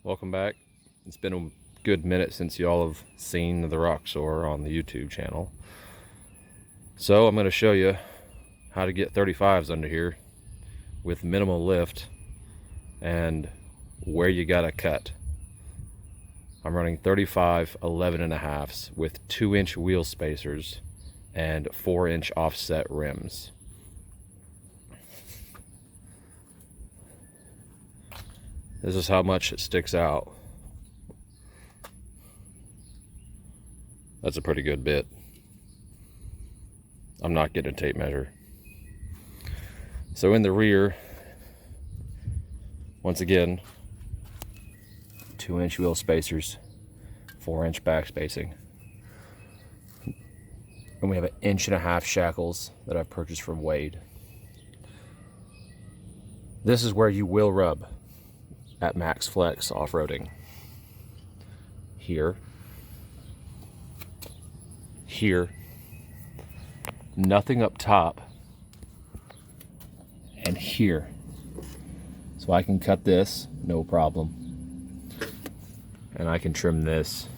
Welcome back. It's been a good minute since y'all have seen the Roxor on the YouTube channel. So I'm going to show you how to get 35s under here with minimal lift and where you got to cut. I'm running 35 11.5s with 2-inch wheel spacers and 4-inch offset rims. This is how much it sticks out. That's a pretty good bit. I'm not getting a tape measure. So in the rear, once again, 2-inch wheel spacers, 4-inch back spacing. And we have 1.5 inch shackles that I've purchased from Wade. This is where you will rub at Max Flex off-roading. Here, nothing up top, and here. So I can cut this, no problem. And I can trim this.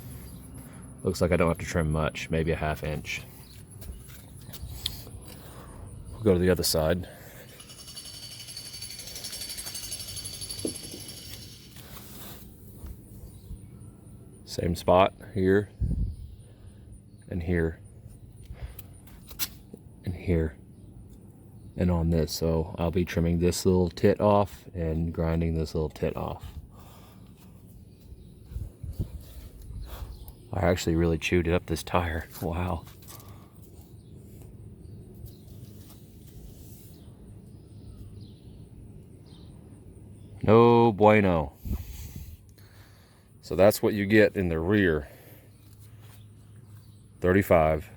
Looks like I don't have to trim much, maybe a 1/2 inch. We'll go to the other side. Same spot here, and here, and here, and on this. So I'll be trimming this little tit off and grinding this little tit off. I actually really chewed up this tire. Wow. No bueno. So that's what you get in the rear. 35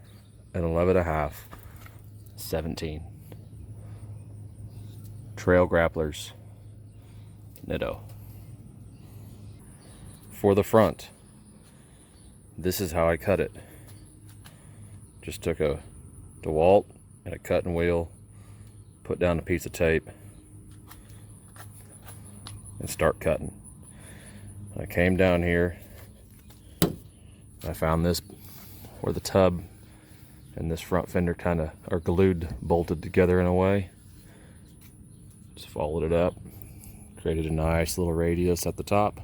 and 11.5, 17. Trail grapplers, ditto. For the front, this is how I cut it. Just took a DeWalt and a cutting wheel, put down a piece of tape, and start cutting. I came down here, I found this where the tub and this front fender kind of are glued, bolted together in a way. Just followed it up, created a nice little radius at the top.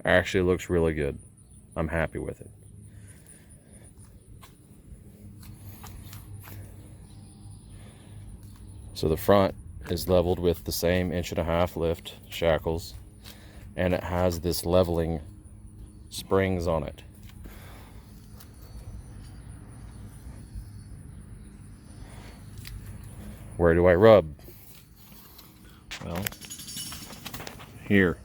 Actually looks really good. I'm happy with it. So the front is leveled with the same 1.5 inch lift shackles, and it has this leveling springs on it. Where do I rub? Well, here.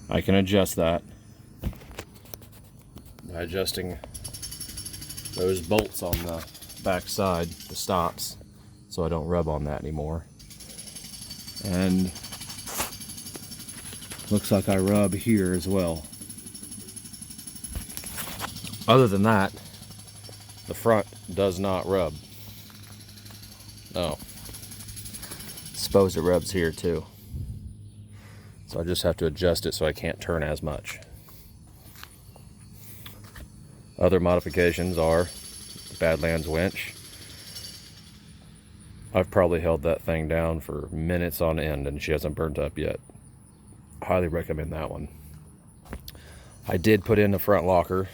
I can adjust that by adjusting those bolts on the back side, the stops, so I don't rub on that anymore. And looks like I rub here as well. Other than that, the front does not rub. No. Suppose it rubs here too. So I just have to adjust it so I can't turn as much. Other modifications are the Badlands winch. I've probably held that thing down for minutes on end and she hasn't burnt up yet. Highly recommend that one. I did put in the front locker,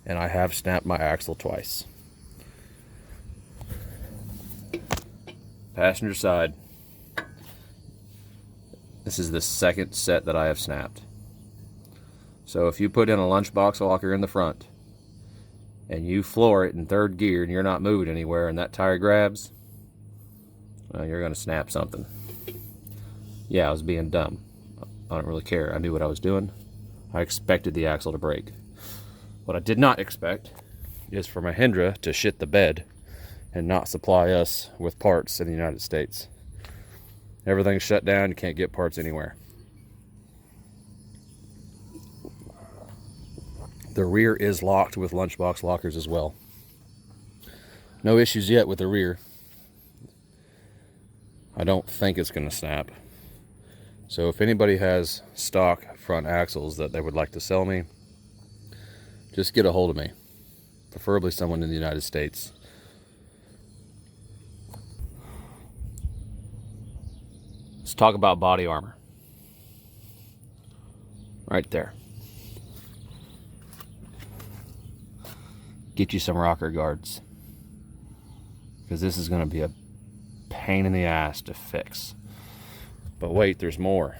and I have snapped my axle twice. Passenger side. This is the second set that I have snapped. So if you put in a lunchbox locker in the front and you floor it in 3rd gear and you're not moving anywhere and that tire grabs, well, you're going to snap something. Yeah, I was being dumb. I don't really care. I knew what I was doing. I expected the axle to break. What I did not expect is for Mahindra to shit the bed and not supply us with parts in the United States. Everything's shut down. You can't get parts anywhere. The rear is locked with lunchbox lockers as well. No issues yet with the rear. I don't think it's going to snap. So if anybody has stock front axles that they would like to sell me, just get a hold of me. Preferably someone in the United States. Let's talk about body armor. Right there. Get you some rocker guards, because this is going to be a pain in the ass to fix. But wait, there's more.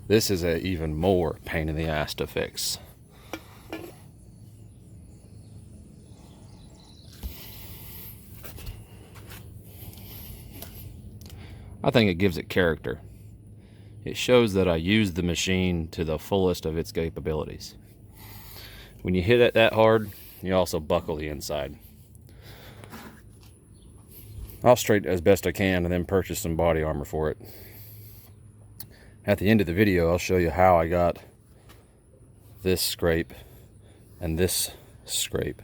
This is an even more pain in the ass to fix. I think it gives it character. It shows that I used the machine to the fullest of its capabilities. When you hit it that hard, you also buckle the inside. I'll straighten it as best I can and then purchase some body armor for it. At the end of the video, I'll show you how I got this scrape and this scrape,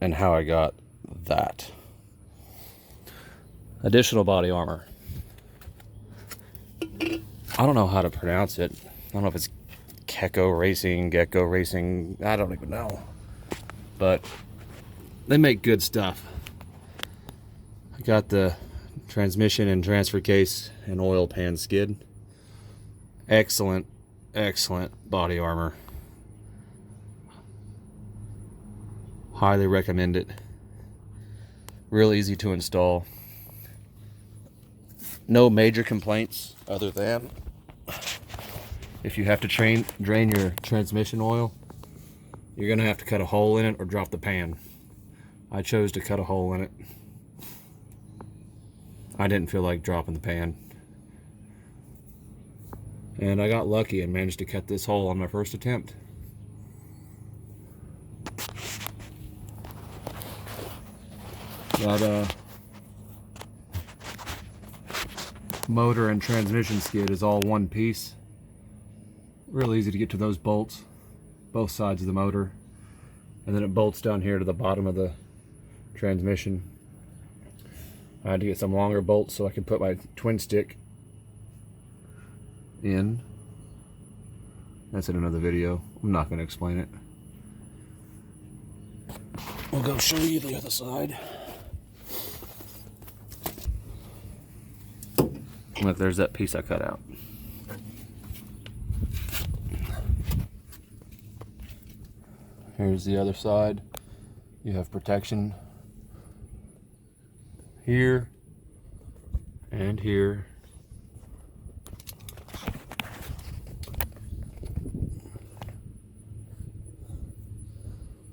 and how I got that. Additional body armor. I don't know how to pronounce it. I don't know if it's Gecko Racing, I don't even know. But they make good stuff. I got the transmission and transfer case and oil pan skid. Excellent, excellent body armor. Highly recommend it. Real easy to install. No major complaints other than if you have to drain your transmission oil, you're gonna have to cut a hole in it or drop the pan. I chose to cut a hole in it. I didn't feel like dropping the pan. And I got lucky and managed to cut this hole on my first attempt. That motor and transmission skid is all one piece. Real easy to get to those bolts, both sides of the motor, and then it bolts down here to the bottom of the transmission. I had to get some longer bolts so I could put my twin stick in. That's in another video. I'm not going to explain it. We'll go show you the other side. Look, there's that piece I cut out. Here's the other side. You have protection here and here.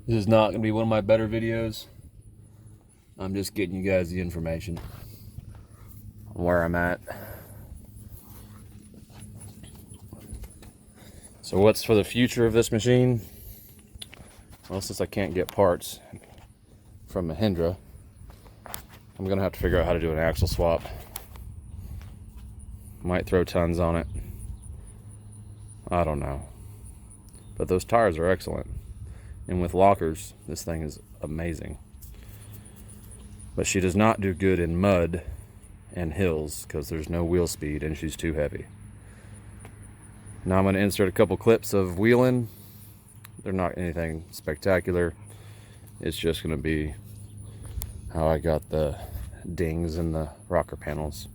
This is not going to be one of my better videos. I'm just getting you guys the information on where I'm at. So what's for the future of this machine? Well, since I can't get parts from Mahindra, I'm gonna have to figure out how to do an axle swap. Might throw tons on it. I don't know. But those tires are excellent. And with lockers, this thing is amazing. But she does not do good in mud and hills because there's no wheel speed and she's too heavy. Now I'm going to insert a couple clips of wheeling. They're not anything spectacular. It's just going to be how I got the dings and the rocker panels.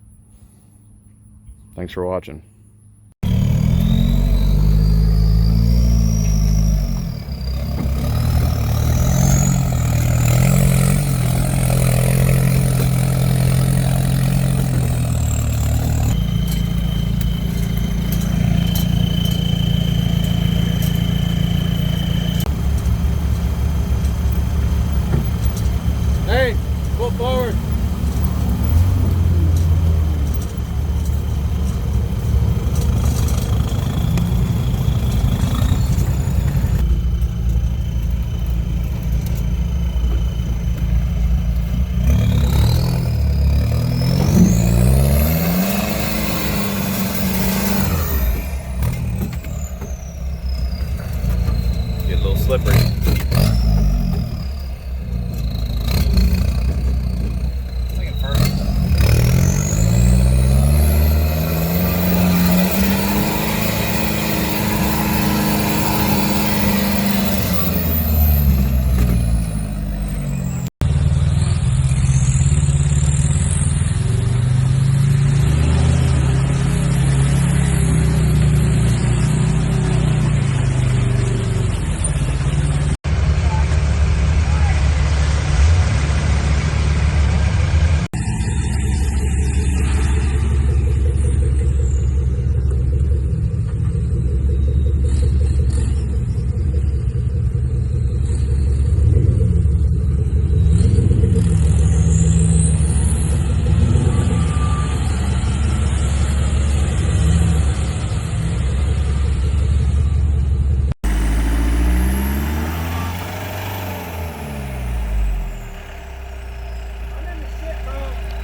Thanks for watching. Hey, pull forward. slippery.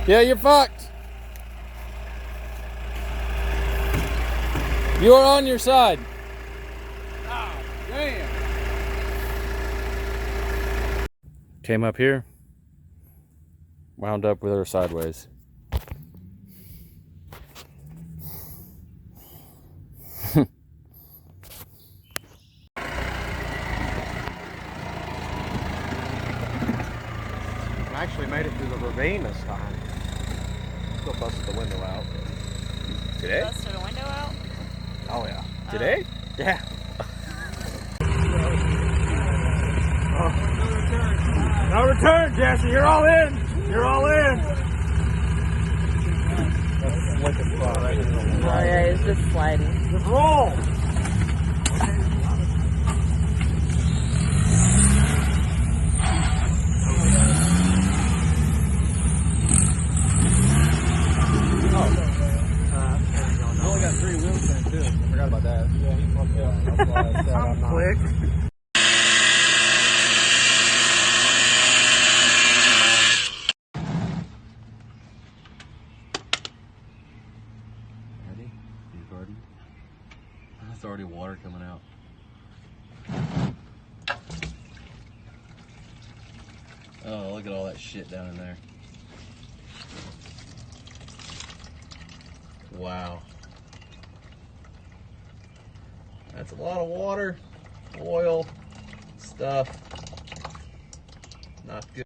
Yeah, you're fucked. You are on your side. Oh, damn. Came up here, wound up with her sideways. I actually made it through the ravine this time. Still busted the window out. Today? Busted a window out? Oh yeah. Today? Yeah. No return, Jesse. You're all in. You're all in. That's like a spot right in the Oh yeah, it's just sliding. Just roll. You only got 3 wheels in too. I forgot about that. Yeah, he fucked up. That's why I said I'm not. Click. Ready? You ready? That's already water coming out. Oh, look at all that shit down in there. Wow. That's a lot of water, oil, stuff. Not good.